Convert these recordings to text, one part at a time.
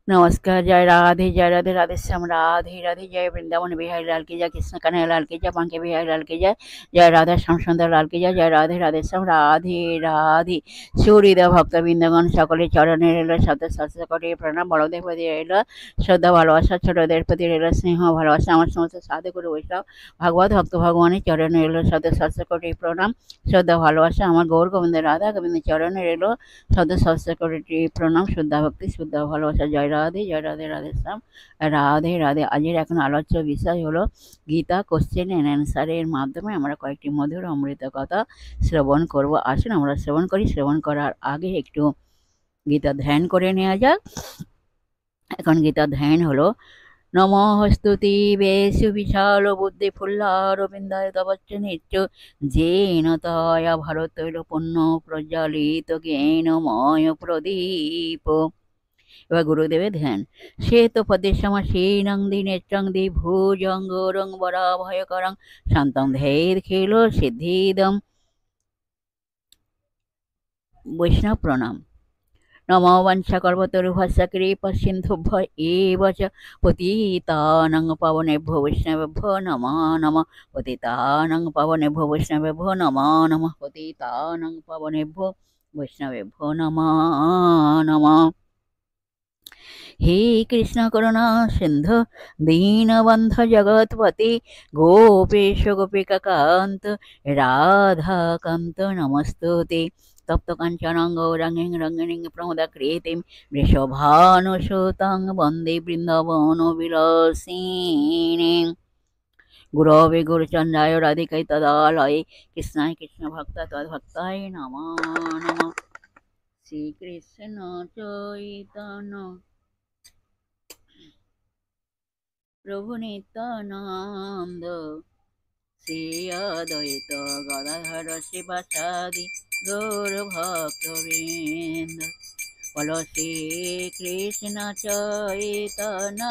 नमस्कार। जय राधे राधे श्याम राधे राधे। जय वृंदावन बिहारी लाल की जय, कृष्ण कन्हैया लाल की जय, बांके बिहारी लाल की जय, जय राधा श्याम सुंदर लाल की जय, जय राधे राधे श्याम राधे राधे। সুহৃদয় ভক্তবৃন্দগণ সকলে চরণে রইল শব্দ স্পর্শ করে প্রণাম। বড়দের প্রতি রইল শ্রদ্ধা ভালোবাসা, ছোটদের প্রতি রইল স্নেহ ভালোবাসা। আমার সমস্ত সাধু গুরু বৈষ্ণব ভাগবত ভক্ত ভগবানের চরণে রইল শব্দ স্পর্শ করে প্রণাম, শ্রদ্ধা ভালোবাসা। আমার গৌর গোবিন্দ রাধা গোবিন্দের চরণে রইল শব্দ স্পর্শ করে প্রণাম, শ্রদ্ধা ভক্তি, শ্রদ্ধা ভালোবাসা। জয় রাধে রাধে শ্যাম রাধে রাধে। আজের এখন আলোচ্য বিষয় হলো গীতা কোশ্চেন অ্যান্ড অ্যান্সারের মাধ্যমে আমরা কয়েকটি মধুর অমৃত কথা শ্রবণ করব। আসুন আমরা শ্রবণ করি। শ্রবণ করার আগে একটু গীতা ধ্যান করে নেওয়া যাক। এখন গীতা ধ্যান হলো নমস্তুতি বেশু বিশাল বুদ্ধি ফুল্লারবিন্দায় তবচ্চ নিত্য যেন তয়া ভারতৈল পুণ্য প্রজ্বালিত জ্ঞানময় প্রদীপ। এবার গুরুদেবের ধ্যান। শ্বেত পদেশমসীনং দিনেত্রং দ্বিভুজঙ্গরং বরাভয়করং শান্তং ধৈর্য খেল সিদ্ধিদম। বৈষ্ণব প্রণাম। নমো বংশকল্পতরুভ্যশ্চ কৃপাসিন্ধুভ্য এব চ পতিতানাং পাবনেভ্যো বৈষ্ণবেভ্যো নমো নমঃ। পতিতানাং পাবনেভ্যো বৈষ্ণবেভ্যো নমো নমঃ। পতিতানাং পাবনেভ্যো বৈষ্ণবেভ্যো নমো নমঃ। হে কৃষ্ণ করুণা সিন্ধু দীনবন্ধ জগৎপতি গোপেশ গোপিকাকান্ত রাধাকান্ত নমস্তুতে। তপ্ত কাঞ্চনং গৌরাঙ্গীং রঙ্গিণীং প্রমোদাকৃতিং বৃষভানুসুতাং বন্দে বৃন্দাবন বিলাসিনীং। গুরবে গুরুচন্দ্রায় রাধিকায় তদালয়ে কৃষ্ণায় কৃষ্ণ ভক্ত তদ্ভক্তায় নমো নমঃ। শ্রীকৃষ্ণ চৈতন্য প্রভু নিত্যানন্দ শ্রী অদ্বৈত গদাধর শিবাসাদি গৌর ভক্তবৃন্দ। বলো শ্রীকৃষ্ণ চৈতন্য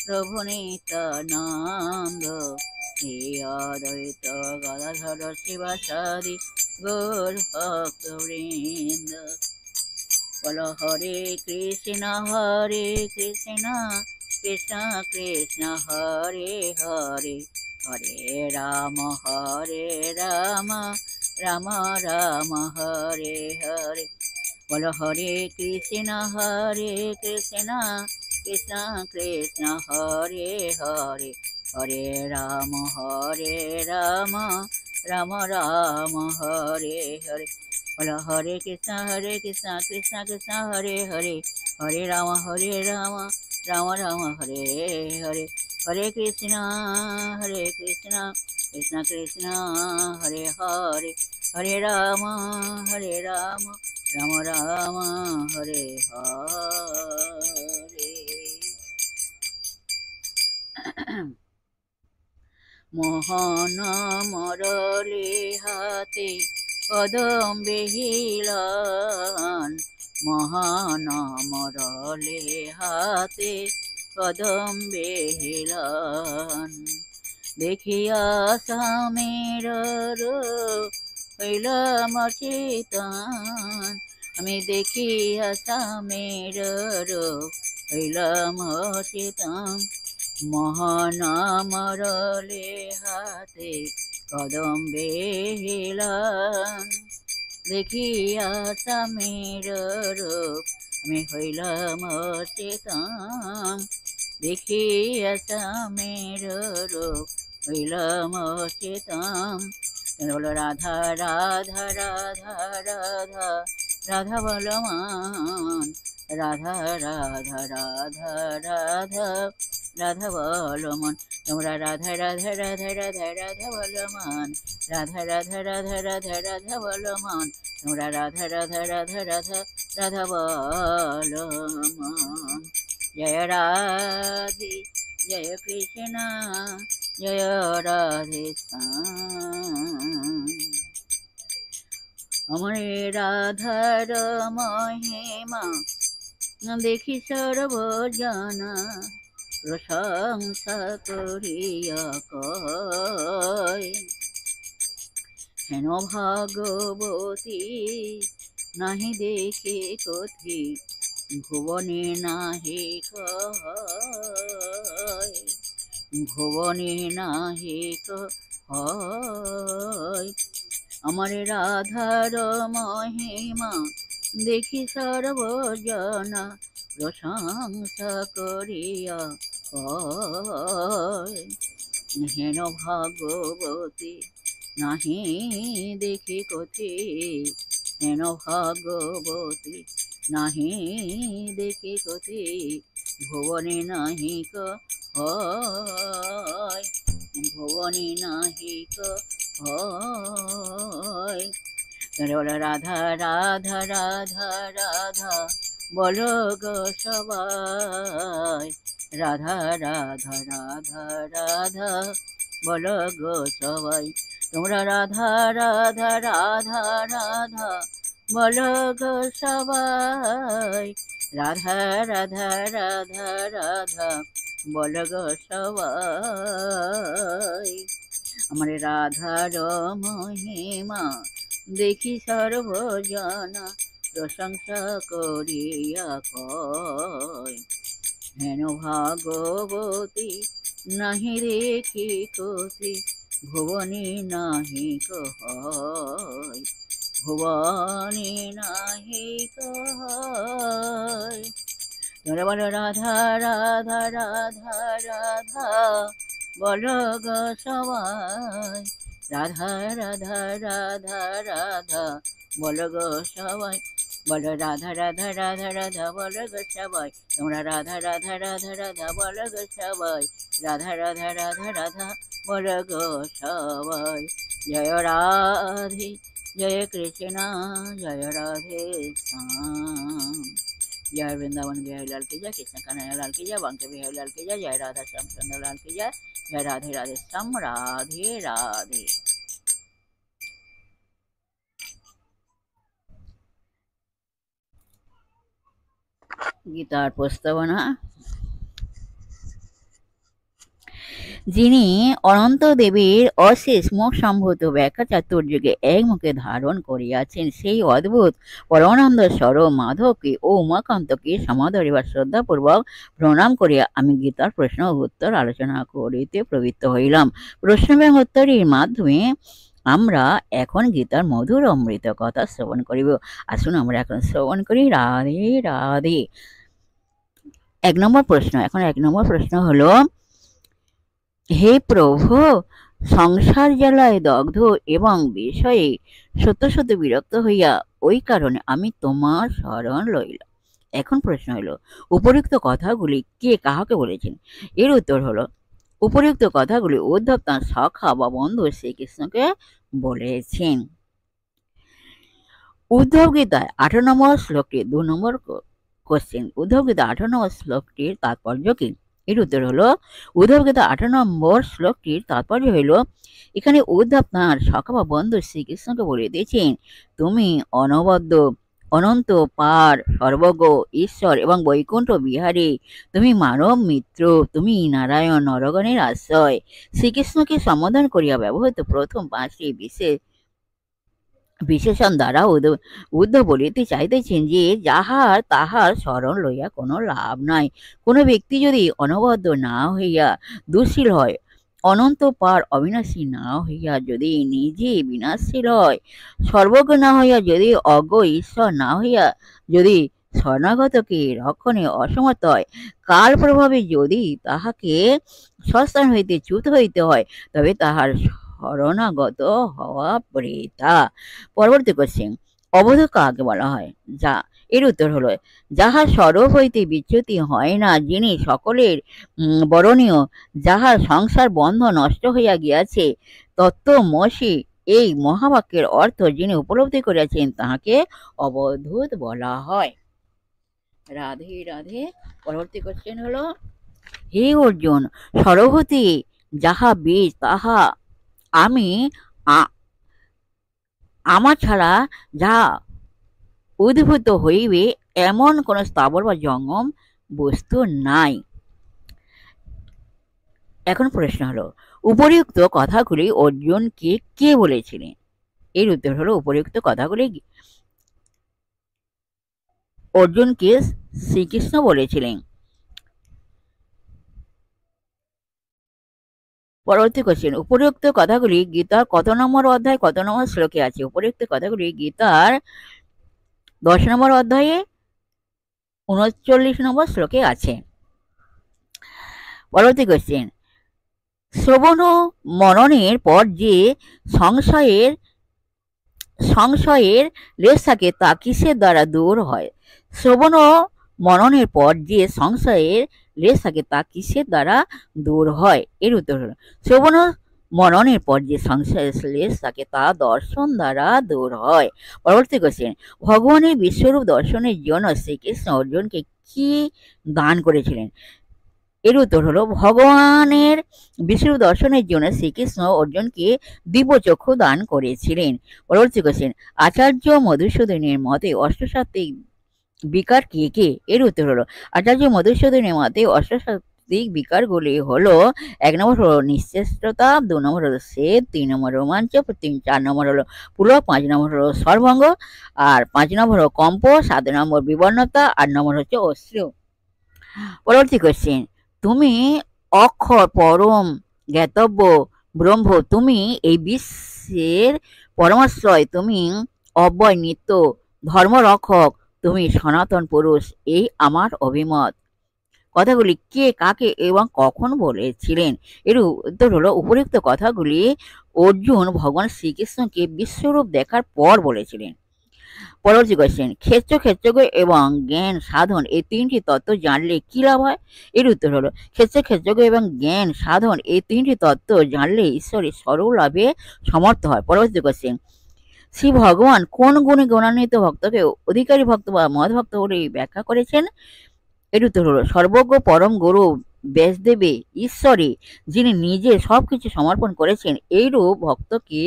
প্রভু নিত্যানন্দ শ্রী অদ্বৈত গদাধর শিবাসাদি গৌর ভক্তবৃন্দ। বলো হরে কৃষ্ণ কৃষ্ণ কৃষ্ণ হরে হরে, হরে রাম রাম রাম হরে হরে। বলো হরে কৃষ্ণ কৃষ্ণ কৃষ্ণ হরে হরে, হরে রাম রাম রাম হরে হরে। বলো হরে কৃষ্ণ কৃষ্ণ কৃষ্ণ হরে হরে, হরে রাম রাম রাম হরে হরে। হরে কৃষ্ণ কৃষ্ণ কৃষ্ণ হরে হরে, হরে রাম রাম রাম হরে হরে। মোহন মরলে হাতে কদম বেহিলান, মহান মরলে হাতে কদম বেহিলান। দেখিয়া স্বামীর হইলাম অচেতন, আমি দেখিয়া স্বামীর হইলাম অচেতন। মহান মরলে হাতে কদম বেহিলান, দেখিয়া স্বামীর রূপ আমি হইলাম অচেতন। দেখিয়া স্বামীর রূপ হইলাম অচেতন। বলো রাধা রাধা রাধা রাধা রাধা বলমান, রাধা রাধা রাধা রাধা রাধা বলমান। তোমরা রাধা রাধা রাধা রাধা রাধা বলমান, রাধা রাধা রাধা রাধা রাধা বলমান। তোমরা রাধা রাধা রাধা রাধা রাধা বলমান। জয় রাধে জয় কৃষ্ণ জয় রাধে শ্যাম। আমার রাধার মহিমা দেখি সর্বজনা, প্রশংসা করিয়া কয় হেন ভাগবতী নাহি দেখে কথি ভুবনে নাহি কয়, ভুবনে নাহি কয়। আমার রাধার মহিমা দেখি সর্বজনা প্রশংসা করিয়া কয়। হেন ভাগবতী নাহি দেখি কথি, হেন ভাগবতী নাহি দেখি কথি, ভুবনে নাহি কয়, ভুবনে নাহি কয়। বলো রাধা রাধা রাধা রাধা, বলো গো সবাই, রাধা রাধা রাধা রাধা, বলো গো সবাই। তোমরা রাধা রাধা রাধা রাধা, বলো গো সবাই, রাধা রাধা রাধা রাধা, বলো গো সবাই। আমার রাধার মহিমা দেখি সর্বজনা প্রশংসা করিয়া কয়। হেন ভাগবতী নাহি দেখি কথি, ভুবনে নাহি কয়, ভুবনে নাহি কয়। তোমরা বলো রাধা রাধা রাধা রাধা, বলো গো সবাই, রাধা রাধা রাধা রাধা, বলো গো সবাই। বলো রাধা রাধা রাধা রাধা, বলো গো সবাই। তোমরা রাধা রাধা রাধা রাধা, বলো গো সবাই, রাধা রাধা রাধা রাধা, বলো গো সবাই। জয় রাধে জয় কৃষ্ণ জয় রাধে শ্যাম। जय वृंदावन बिहारी लाल की जय, कृष्ण कन्हैया लाल की जय, बांके बिहारी लाल की जय, जय राधा श्याम सुंदर लाल की जय, जय राधे राधे श्याम राधे राधे। गीतार प्रस्तावना। যিনি অনন্ত দেবীর অশেষ মুখ সম্ভূত ব্যাখ্যা চাতুর্যকে এক মুখে ধারণ করিয়াছেন, সেই অদ্ভুত পরমানন্দ স্বরূপ মাধবকে ও উমাকান্তকে সমাদরে বা শ্রদ্ধাপূর্বক প্রণাম করিয়া আমি গীতার প্রশ্ন ও উত্তর আলোচনা করিতে প্রবৃত্ত হইলাম। প্রশ্ন এবং উত্তরের মাধ্যমে আমরা এখন গীতার মধুর অমৃত কথা শ্রবণ করিব। আসুন আমরা এখন শ্রবণ করি। রাধে রাধে। এক নম্বর প্রশ্ন। এখন এক নম্বর প্রশ্ন হলো, হে প্রভু, সংসার জ্বালায় দগ্ধ এবং বিষয়ে সত্য সত্য বিরক্ত হইয়া ওই কারণে আমি তোমার শরণ লইলাম। এখন প্রশ্ন হলো, উপরিউক্ত কথাগুলি কে কাহাকে বলেছেন? এর উত্তর হলো, উপরিউক্ত কথাগুলি উদ্ধব তাঁর সখা বা বন্ধু শ্রীকৃষ্ণকে বলেছেন। উদ্ধব গীতায় 18 নম্বর শ্লোকটির 2 নম্বর কোশ্চেন। উদ্ধব গীতা 18 নম্বর শ্লোকটির তাৎপর্য কি? এর উত্তর হলো, উদ্ধব গীতা 18 নম্বর শ্লোকটির তাৎপর্য হইল, এখানে উদ্ধব তাঁর সখা বা বন্ধু শ্রীকৃষ্ণকে বলে দিয়েছেন, তুমি অনবদ্য, অনন্ত, পার, সর্বজ্ঞ, ঈশ্বর এবং বৈকুণ্ঠ বিহারী, তুমি মানব মিত্র, তুমি নারায়ণ, নরগণের আশ্রয়। শ্রীকৃষ্ণকে সম্বোধন করিয়া ব্যবহৃত প্রথম 5টি বিশেষণ দ্বারা উদ্ধব বলিতে চাইতেছেন যে যাহার তাহার শরণ লইয়া কোনো লাভ নাই। কোনো ব্যক্তি যদি অনবদ্য না হইয়া দুঃশীল হয়, অনন্ত পার অবিনাশী না হইয়া যদি নিজে বিনাশশীল হয়, সর্বজ্ঞ না হইয়া যদি অজ্ঞ, ঈশ্বর না হইয়া যদি শরণাগতকে রক্ষণে অসমর্থ হয়, কাল প্রভাবে যদি তাহাকে স্বস্থান হইতে চ্যুত হইতে হয়, তবে তাহার শরণাগত হওয়া বৃথা। পরবর্তী কোশ্চেন, অবধ কাকে বলা হয়? যা। এর উত্তর হলো, যাহার স্বরূপ হইতে বিচ্যুতি হয় না, যিনি সকলের বরণীয়, যাহার সংসার বন্ধ নষ্ট হইয়া গিয়াছে, তত্ত্বমসি এই মহাবাক্যের অর্থ যিনি উপলব্ধি করিয়াছেন, তাহাকে অবধূত বলা হয়। রাধে রাধে। পরবর্তী কোশ্চেন হলো, হে অর্জুন, সর্বভূতে যাহা বীজ তাহা আমি, আমার ছাড়া যাহা উদ্ভূত হইবে এমন কোন স্থাবর বা জঙ্গম বস্তু নাই। এখন প্রশ্ন হলো, উপরিউক্ত কথাগুলি অর্জুনকে কে বলেছিলেন? এর উত্তর হলো, উপরিউক্ত কথাগুলি অর্জুনকে শ্রীকৃষ্ণ বলেছিলেন। পরবর্তী কোশ্চেন, উপরিউক্ত কথাগুলি গীতার কত নম্বর অধ্যায় কত নম্বর শ্লোকে আছে? উপরিউক্ত কথাগুলি গীতার 10 নম্বর অধ্যায়ে 39 নম্বর শ্লোকে আছে। পরবর্তী কোশ্চেন, শ্রবণ ও মননের পর যে সংশয়ের সংশয়ের লেশ থাকে তা কিসের দ্বারা দূর হয়? শ্রবণ ও মননের পর যে সংশয়ের লেশ থাকে তা কিসের দ্বারা দূর হয়? এর উত্তর হলো, শ্রবণ ও মননের পর যে সংশয়ের লেশ থাকে তা দর্শন দ্বারা দূর হয়। পরবর্তী কোশ্চেন, ভগবানের বিশ্বরূপ দর্শনের জন্য শ্রীকৃষ্ণ অর্জুনকে কি দান করেছিলেন? এর উত্তর হলো, ভগবানের বিশ্বরূপ দর্শনের জন্য শ্রীকৃষ্ণ অর্জুনকে দিব্যচক্ষু দান করেছিলেন। পরবর্তী কোশ্চেন, আচার্য মধুসূদনের মতে অষ্টসাত্ত্বিক বিকার কে কে? এর উত্তর হলো, আচার্য মধুসূদনের মতে অষ্টসাত্ত্বিক বিকারগুলি হলো, 1 নম্বর হলো নিশ্চেষ্টতা, 2 নম্বর হলো শ্বেত, 3 নম্বর রোমাঞ্চ, 4 নম্বর হলো পুলক, 5 নম্বর হলো সর্বঙ্গ, আর 5 নম্বর হলো কম্প, 7 নম্বর বিবর্ণতা, 8 নম্বর হচ্ছে অশ্রু। পরবর্তী কোশ্চেন, তুমি অক্ষর পরম জ্ঞাতব্য ব্রহ্ম, তুমি এই বিশ্বের পরমাশ্রয়, তুমি অব্যয় নিত্য ধর্মরক্ষক, তুমি সনাতন পুরুষ, এই আমার অভিমত। কথাগুলি কে কাকে এবং কখন বলেছিলেন? এর উত্তর হলো, উপরিউক্ত কথাগুলি অর্জুন ভগবান শ্রীকৃষ্ণকে বিশ্বরূপ দেখার পর বলেছিলেন। পরবর্তী কোয়েশ্চেন, ক্ষেত্র ক্ষেত্রজ্ঞ এবং জ্ঞান সাধন এই 3টি তত্ত্ব জানলে কি লাভ হয়? এর উত্তর হলো, ক্ষেত্র ক্ষেত্রজ্ঞ এবং জ্ঞান সাধন এই 3টি তত্ত্ব জানলে ঈশ্বরের স্বরূপ লাভে সমর্থ হয়। পরবর্তী কোয়েশ্চেন, শ্রী ভগবান কোন গুণে গুণান্বিত ভক্তকে অধিকারী ভক্ত বা মদ ভক্ত বলে ব্যাখ্যা করেছেন? এর উত্তর হলো, সর্বজ্ঞ পরম গুরু ব্যাসদেবে ঈশ্বরে যিনি নিজে সবকিছু সমর্পণ করেছেন, এইরূপ ভক্তকে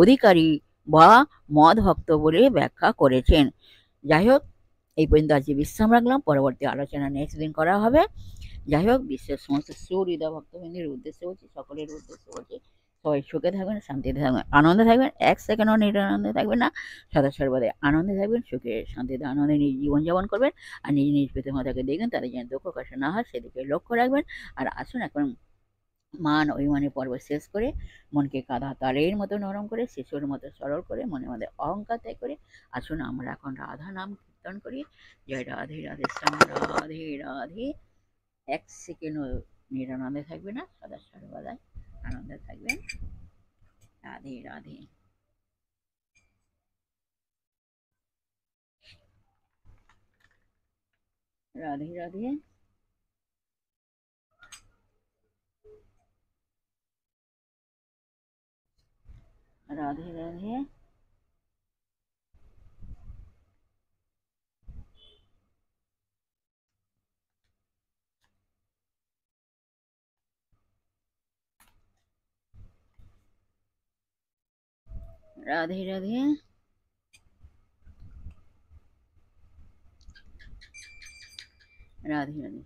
অধিকারী বা মদ ভক্ত বলে ব্যাখ্যা করেছেন। যাই হোক, এই পর্যন্ত আজকে বিশ্রাম রাখলাম, পরবর্তী আলোচনা নেক্সট দিন করা হবে। যাই হোক, বিশ্বের সমস্ত সুহৃদয় ভক্তবৃন্দের উদ্দেশ্যে বলছি, সকলের উদ্দেশ্যে বলছি, সবাই সুখে থাকবেন, শান্তিতে থাকবেন, আনন্দে থাকবেন, 1 সেকেন্ডও নিরানন্দে থাকবেন না, সদা সর্বদাই আনন্দে থাকবেন, সুখে শান্তিতে আনন্দে নিজ জীবনযাপন করবেন, আর নিজ নিজ পিতামাতাকে দেখবেন, তাদের যেন দুঃখ কষ্ট না হয় সেদিকে লক্ষ্য রাখবেন। আর আসুন এখন মান অভিমানী পর্ব শেষ করে মনকে কাঁধা তালের মতো নরম করে, শিশুর মতো সরল করে, মনে মধ্যে অহংকার ত্যাগ করে আসুন আমরা এখন রাধা নাম কীর্তন করি। জয় রাধে রাধে শ্যাম রাধে রাধে। 1 সেকেন্ডও নিরানন্দে থাকবে না, সদা সর্বদাই আনন্দে থাকবেন। রাধে রাধে। রাধে রাধে। রাধে রাধে। রাধে রাধে। রাধে রাধে।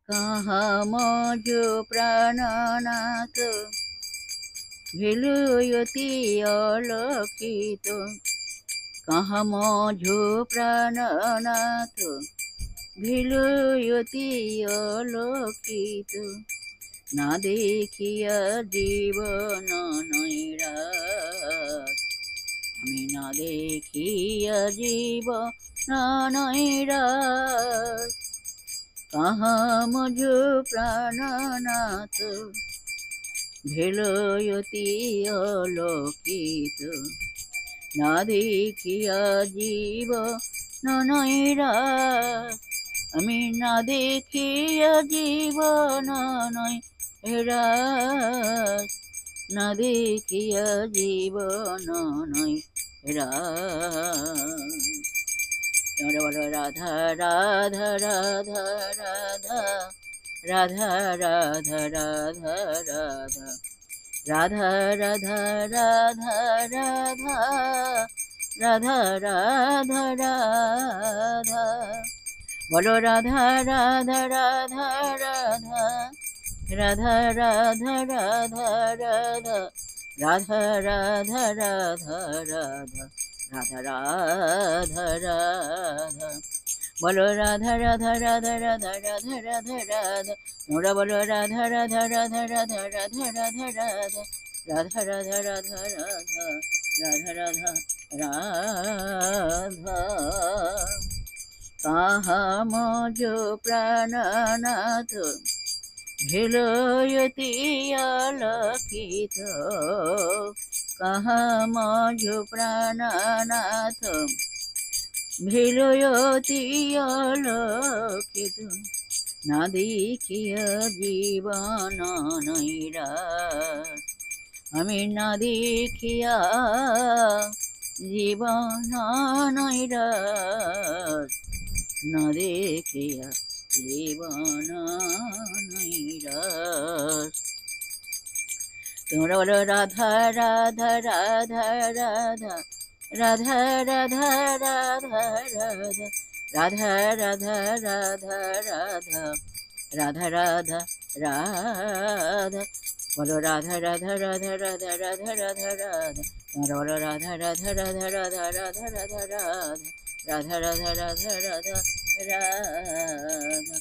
কাহা মজ প্রাণনাথ ভেলুয়তি অলক্ষিত, কাহা মজ প্রাণনাথ ভেলুয়তি অলক্ষিত, না দেখিয়া জীবন নৈরাশ, আমি না দেখিয়া জীবন নৈরাশ, কাহা মজ প্রাণনাথ ভেলয়তি অলক্ষিত, না দেখিয়া জীবন নৈরাশ, আমি না দেখিয়া জীবন নৈরাশ, না দেখিয়া জীবন নৈরাশ। তোমরা বলো রাধা রাধা রাধা রাধা রাধা রাধা রাধা রাধা রাধা রাধা রাধা রাধা রাধা রাধা। বলো রাধা রাধা রাধা রাধা রাধা রাধা রাধা রাধা রাধা রাধা রাধা রাধা রাধা রাধা রাধা। বলো রাধা রাধা রাধা রাধা রাধা রাধা রাধা, তোমরা বলো রাধা রাধা রাধা রাধা রাধা রাধা রাধা, রাধা রাধা রাধা রাধা রাধা রাধা রাধা। কাহা মজ প্রাণনাথ ঝিলয়তি আলোকিত, কাহা মজ প্রাণনাথ ঝিলয়তি আলোকিত, না দেখিয়া জীবন নৈরাশ, আমি না দেখিয়া জীবন নৈরাশ, না দেখিয়া জীবন নৈরাশ। তোমরা বলো রাধা রাধা রাধা রাধা রাধা রাধা রাধা রাধা, রাধা রাধা রাধা রাধা রাধা রাধা রাধা, বলো রাধা রাধা রাধা রাধা রাধা রাধা রাধা, তোমরা বলো রাধা রাধা রাধা রাধা রাধা রাধা রাধা রাধা রাধা রাধা রাধা।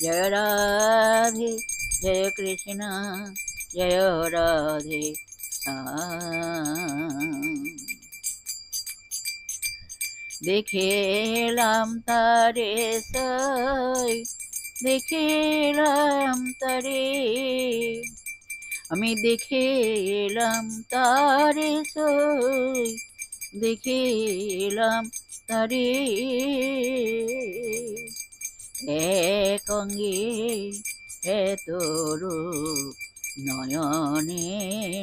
জয় রাধে জয় কৃষ্ণ জয় রাধে শ্যাম। দেখেলাম তারে সই, দেখেলাম তারে, আমি দেখেলাম তারে সই, দেখেলাম তারে, এক অঙ্গে এত রূপ নয়নে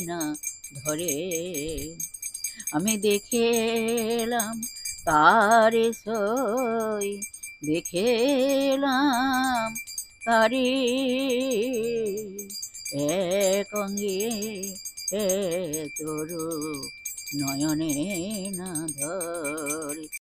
না ধরে, আমি দেখেলাম তারে সই, দেখেলাম তারে, এক অঙ্গে এত রূপ নয়নে না ধরে।